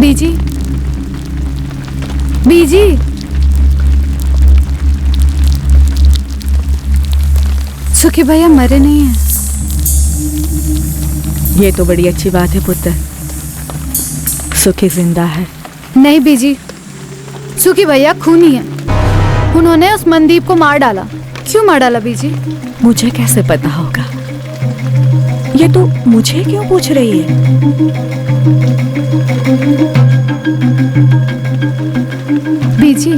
बीजी, बीजी, सुखी भैया मरे नहीं हैं। ये तो बड़ी अच्छी बात है पुत्र, सुखी जिंदा है। नहीं बीजी, सुखी भैया खूनी है। उन्होंने उस मनदीप को मार डाला। क्यों मार डाला बीजी? मुझे कैसे पता होगा? ये तो मुझे क्यों पूछ रही है? बीजी,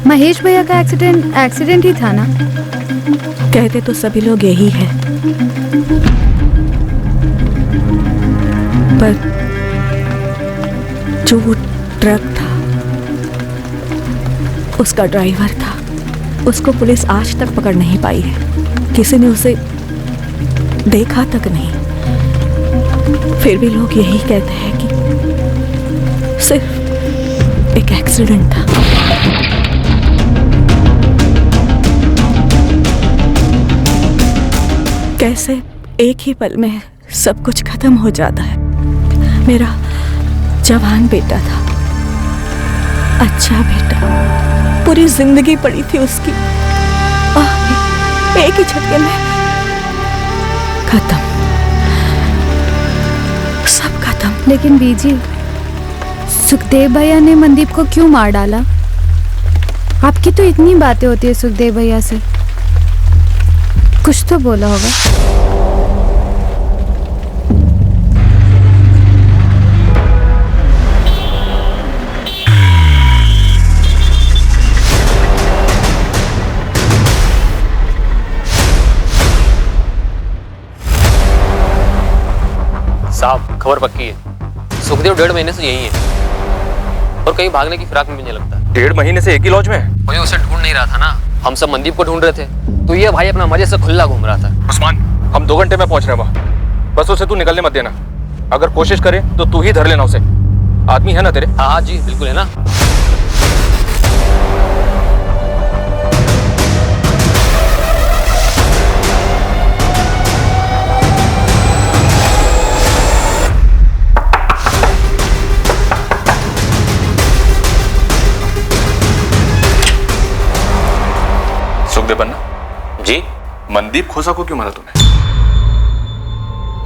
महेश भैया का एक्सीडेंट ही था ना? कहते तो सभी लोग यही है, पर जो वो ट्रक था, उसका ड्राइवर था, उसको पुलिस आज तक पकड़ नहीं पाई है। किसी ने उसे देखा तक नहीं। फिर भी लोग यही कहते हैं कि सिर्फ एक एक्सीडेंट था। कैसे एक ही पल में सब कुछ खत्म हो जाता है। मेरा जवान बेटा था, अच्छा बेटा, पूरी जिंदगी पड़ी थी उसकी, एक ही झटके में खत्म, सब खत्म। लेकिन बीजी, सुखदेव भैया ने मनदीप को क्यों मार डाला? आपकी तो इतनी बातें होती है सुखदेव भैया से, कुछ तो बोला होगा। साहब, खबर पक्की है, सुखदेव 1.5 महीने से यही है और कहीं भागने की फिराक में भी नहीं लगता। 1.5 महीने से एक ही लॉज में? कोई उसे ढूंढ नहीं रहा था ना, हम सब मनदीप को ढूंढ रहे थे, तो ये भाई अपना मजे से खुला घूम रहा था। उस्मान, हम 2 घंटे में पहुंच रहे हैं वहां, बस उसे तू निकलने मत देना। अगर कोशिश करे तो तू ही धर लेना उसे, आदमी है ना तेरे? हाँ हाँ जी, बिल्कुल है ना। सुखदेव पन्ना जी। मनदीप खोसा को क्यों मारा तूने?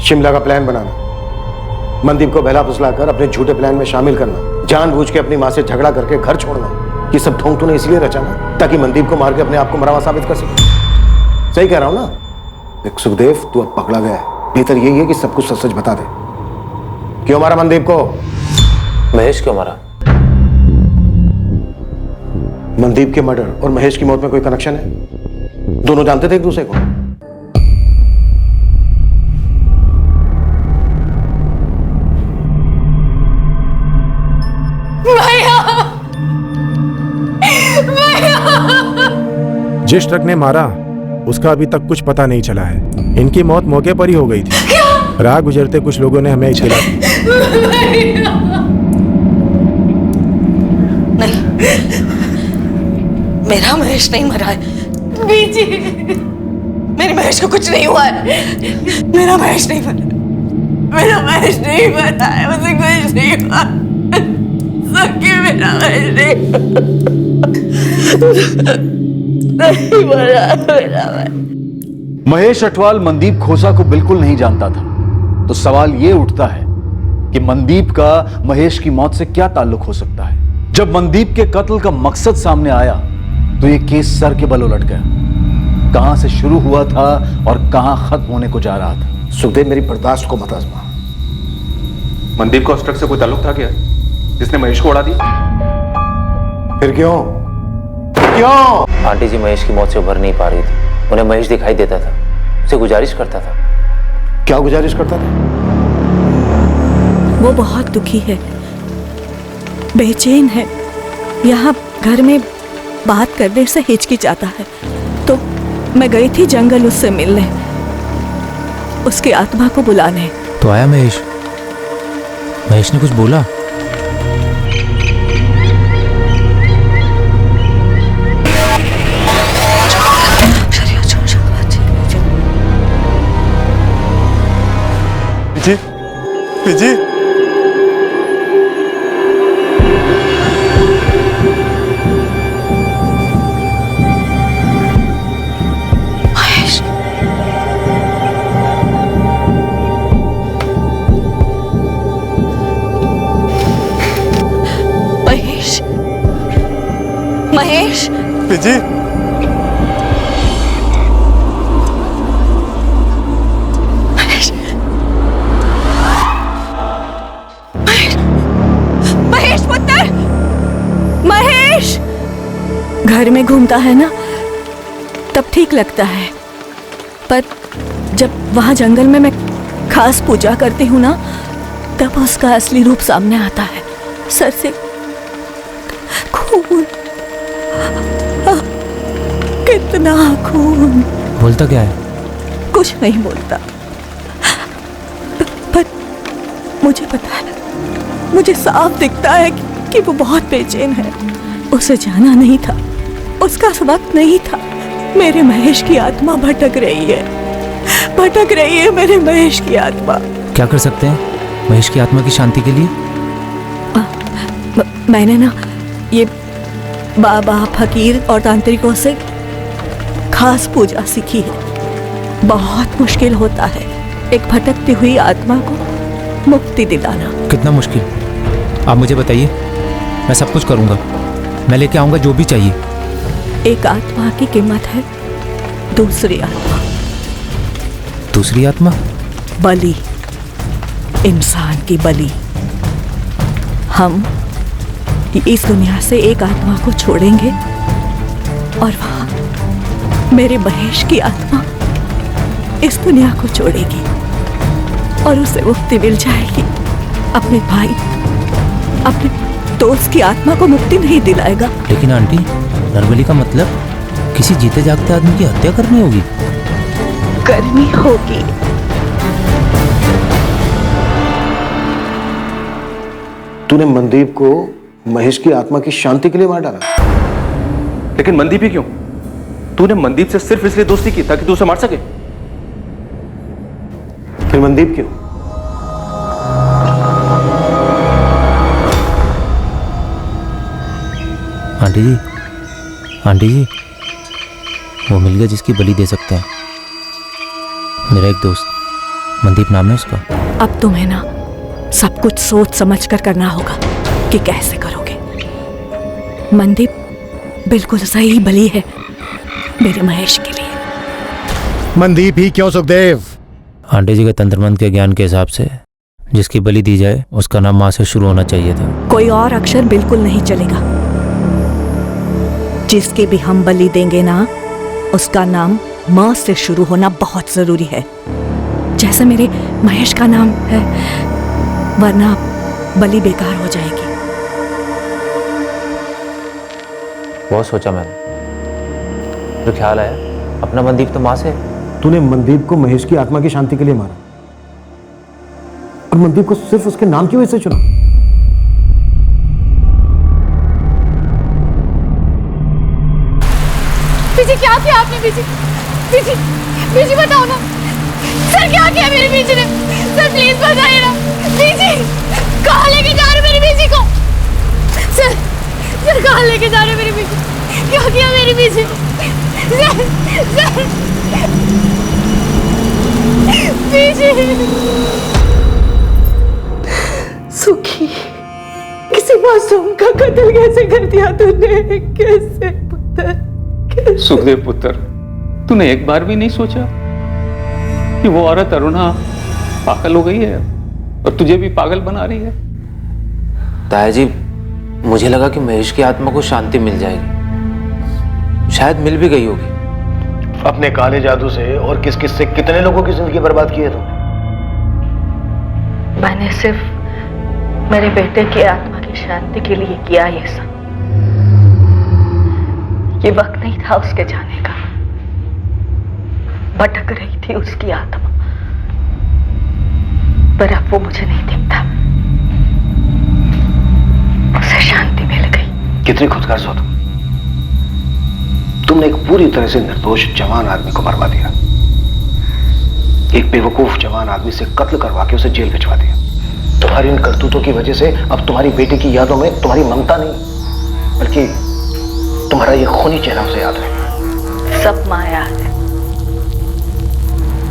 शिमला का प्लान बनाना, मनदीप को बहला फुसलाकर अपने झूठे प्लान में शामिल करना, जानबूझ के अपनी मां से झगड़ा करके घर छोड़ना, ये सब ढोंग तूने इसलिए रचा ना ताकि मनदीप को मार के अपने आप को मरावा साबित कर सके। सही कह रहा हूं ना? एक सुखदेव, तू अब पकड़ा गया है, बेहतर यही है कि सब कुछ सच सच बता दे। क्यों मारा मनदीप को? महेश क्यों मारा? मनदीप के मर्डर और महेश की मौत में कोई कनेक्शन है? दोनों जानते थे एक दूसरे को? जिस ट्रक ने मारा उसका अभी तक कुछ पता नहीं चला है। इनकी मौत मौके पर ही हो गई थी। राह गुजरते कुछ लोगों ने हमें इत्तला दी। नहीं, मेरा महेश नहीं मरा है। बीजी, मेरे महेश को कुछ नहीं हुआ है। मेरा महेश नहीं मरा, मेरा महेश नहीं मरा है, मुझे कुछ नहीं हुआ। सके मेरा महेश नहीं मरा, मेरा महेश अटवाल मनदीप खोसा को बिल्कुल नहीं जानता था, तो सवाल यह उठता है कि मनदीप का महेश की मौत से क्या ताल्लुक हो सकता है। जब मनदीप के कत्ल का मकसद सामने आया तो यह केस सर के बल उलट गया। कहां से शुरू हुआ था और कहां खत्म होने को जा रहा था। सुखदेव, मेरी बर्दाश्त को मत आजमा। मनदीप का उस ट्रक से कोई ताल्लुक था क्या जिसने महेश को उड़ा दिया? फिर क्यों? क्यों? आंटी जी महेश की मौत से उभर नहीं पा रही थी। उन्हें महेश दिखाई देता था, उसे गुजारिश करता था। क्या गुजारिश करता था? वो बहुत दुखी है, बेचैन है, यहाँ घर में बात करने से हिचकिचाता है। तो मैं गई थी जंगल उससे मिलने, उसकी आत्मा को बुलाने। तो आया महेश? महेश ने कुछ बोला? जी महेश, महेश, जी महेश पुत्र, महेश। घर में घूमता है ना तब ठीक लगता है, पर जब वहां जंगल में मैं खास पूजा करती हूँ ना तब उसका असली रूप सामने आता है। सर से खून, कितना खून। बोलता क्या है? कुछ नहीं बोलता, पर मुझे पता है, मुझे साफ दिखता है कि वो बहुत बेचैन है। उसे जाना नहीं था, उसका वक्त नहीं था। मेरे महेश की आत्मा भटक रही है, भटक रही है मेरे महेश की आत्मा। क्या कर सकते हैं महेश की आत्मा की शांति के लिए? मैंने ना ये बाबा, फकीर और तांत्रिकों से खास पूजा सीखी है। बहुत मुश्किल होता है एक भटकती हुई आत्मा को मुक्ति दिलाना। कितना मुश्किल? आप मुझे बताइए, मैं सब कुछ करूंगा, मैं लेके आऊंगा जो भी चाहिए। एक आत्मा की कीमत है दूसरी आत्मा। दूसरी आत्मा? बलि, इंसान की बलि। हम इस दुनिया से एक आत्मा को छोड़ेंगे और वहां मेरे महेश की आत्मा इस दुनिया को छोड़ेगी और उसे मुक्ति मिल जाएगी। अपने भाई, अपने दोस्त की आत्मा को मुक्ति नहीं दिलाएगा। लेकिन आंटी, नरबली का मतलब किसी जीते जागते आदमी की हत्या करनी होगी? करनी होगी। तूने मनदीप को महेश की आत्मा की शांति के लिए मार डाला। लेकिन मनदीप ही क्यों? तूने मनदीप से सिर्फ इसलिए दोस्ती की ताकि तू उसे मार सके? फिर मनदीप क्यों? आंटी जी, आंटी जी, वो मिल गया जिसकी बलि दे सकते हैं। मेरा एक दोस्त मनदीप नाम है उसका। अब तुम्हें ना सब कुछ सोच समझ कर करना होगा कि कैसे करोगे। मनदीप बिल्कुल सही बलि है मेरे महेश के लिए। मनदीप ही क्यों सुखदेव? आंटे जी के तंत्र मंत्र के ज्ञान के हिसाब से जिसकी बलि दी जाए उसका नाम माँ से शुरू होना चाहिए था। कोई और अक्षर बिल्कुल नहीं चलेगा। जिसकी भी हम बलि देंगे ना उसका नाम म से शुरू होना बहुत जरूरी है, जैसे मेरे महेश का नाम है, वरना बलि बेकार हो जाएगी। बहुत सोचा मैंने, तो ख्याल आया अपना मनदीप तो माँ से। तूने मनदीप को महेश की आत्मा की शांति के लिए मारा और मनदीप को सिर्फ उसके नाम की वजह से चुना। बीजी क्या किया आपने? बीजी बीजी बीजी बताओ ना सर, क्या किया मेरी बीजी ने? सर प्लीज बताइए ना। बीजी कहाँ लेके जा रहे मेरी बीजी को? सर सर कहाँ लेके जा रहे मेरी बीजी? क्या किया मेरी बीजी? सर सर बीजी सुखी, किसी मासूम का कत्ल कैसे कर दिया तूने? कैसे पुत्र? सुखदेव पुत्र, तूने एक बार भी नहीं सोचा कि वो औरत अरुणा पागल हो गई है और तुझे भी पागल बना रही है? ताया जी, मुझे लगा कि महेश की आत्मा को शांति मिल जाएगी, शायद मिल भी गई होगी। अपने काले जादू से और किस किस से कितने लोगों की जिंदगी बर्बाद की है तुमने? मैंने सिर्फ मेरे बेटे की आत्मा की शांति के लिए किया ये सब। ये वक्त नहीं था उसके जाने का। भटक रही थी उसकी आत्मा, पर अब वो मुझे नहीं दिखता। उसे शांति मिल गई। कितनी खुदगर्ज हो तुमने एक पूरी तरह से निर्दोष जवान आदमी को मरवा दिया, एक बेवकूफ जवान आदमी से कत्ल करवा के उसे जेल भिजवा दिया। तुम्हारी इन करतूतों की वजह से अब तुम्हारी बेटे की यादों में तुम्हारी ममता नहीं, बल्कि तुम्हारा ये खूनी चेहरा उसे याद है। सब माया है,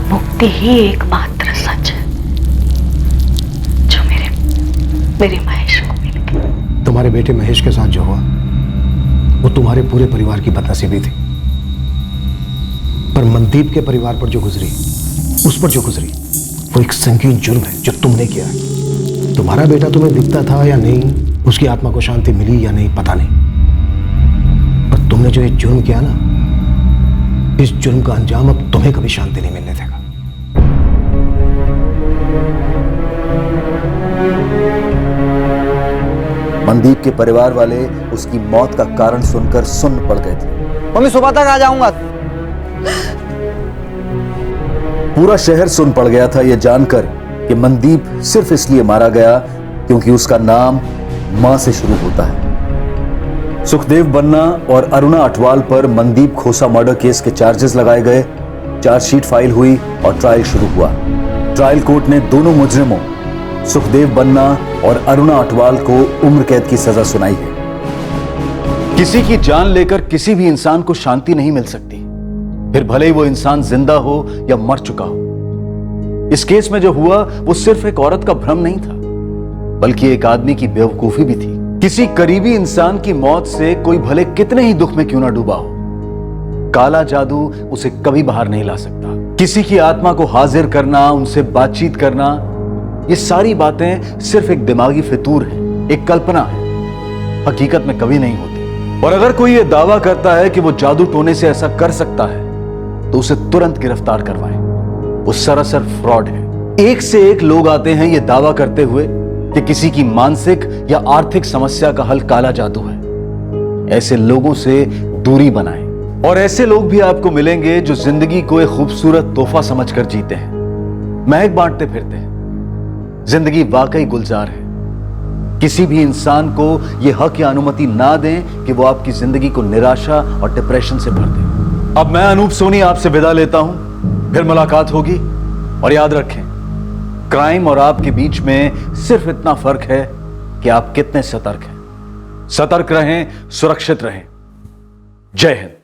मुक्ति ही एकमात्र सच है जो मेरे महेश को मिल गई। तुम्हारे बेटे महेश के साथ जो हुआ वो तुम्हारे पूरे परिवार की बदनसीबी थी, पर मनदीप के परिवार पर जो गुजरी, उस पर जो गुजरी, वो एक संगीन जुर्म है जो तुमने किया है। तुम्हारा बेटा तुम्हें दिखता था या नहीं, उसकी आत्मा को शांति मिली या नहीं, पता नहीं, पर तुमने जो ये जुर्म किया ना, इस जुर्म का अंजाम अब तुम्हें कभी शांति नहीं मिलने देगा। मनदीप के परिवार वाले उसकी मौत का कारण सुनकर सुन्न पड़ गए थे। मम्मी सुबह तक आ जाऊंगा। पूरा शहर सुन पड़ गया था यह जानकर कि मनदीप सिर्फ इसलिए मारा गया क्योंकि उसका नाम मां से शुरू होता है। सुखदेव बन्ना और अरुणा अटवाल पर मनदीप खोसा मर्डर केस के चार्जेस लगाए गए, चार्जशीट फाइल हुई और ट्रायल शुरू हुआ। ट्रायल कोर्ट ने दोनों मुजरिमों सुखदेव बन्ना और अरुणा अटवाल को उम्र कैद की सजा सुनाई है। किसी की जान लेकर किसी भी इंसान को शांति नहीं मिल सकती, फिर भले ही वो इंसान जिंदा हो या मर चुका हो। इस केस में जो हुआ वो सिर्फ एक औरत का भ्रम नहीं था, बल्कि एक आदमी की बेवकूफी भी थी। किसी करीबी इंसान की मौत से कोई भले कितने ही दुख में क्यों ना डूबा हो, काला जादू उसे कभी बाहर नहीं ला सकता। किसी की आत्मा को हाजिर करना, उनसे बातचीत करना, ये सारी बातें सिर्फ एक दिमागी फितूर है, एक कल्पना है, हकीकत में कभी नहीं होती। और अगर कोई ये दावा करता है कि वो जादू टोने से ऐसा कर सकता है तो उसे तुरंत गिरफ्तार करवाएं। वो सरासर फ्रॉड है। एक से एक लोग आते हैं ये दावा करते हुए कि किसी की मानसिक या आर्थिक समस्या का हल काला जादू है। ऐसे लोगों से दूरी बनाएं। और ऐसे लोग भी आपको मिलेंगे जो जिंदगी को एक खूबसूरत तोहफा समझकर जीते हैं, महक बांटते फिरते हैं। जिंदगी वाकई गुलजार है। किसी भी इंसान को यह हक या अनुमति ना दें कि वो आपकी जिंदगी को निराशा और डिप्रेशन से भर दे। अब मैं अनूप सोनी आपसे विदा लेता हूं, फिर मुलाकात होगी। और याद रखें, क्राइम और आपके बीच में सिर्फ इतना फर्क है कि आप कितने सतर्क हैं। सतर्क रहें, सुरक्षित रहें। जय हिंद।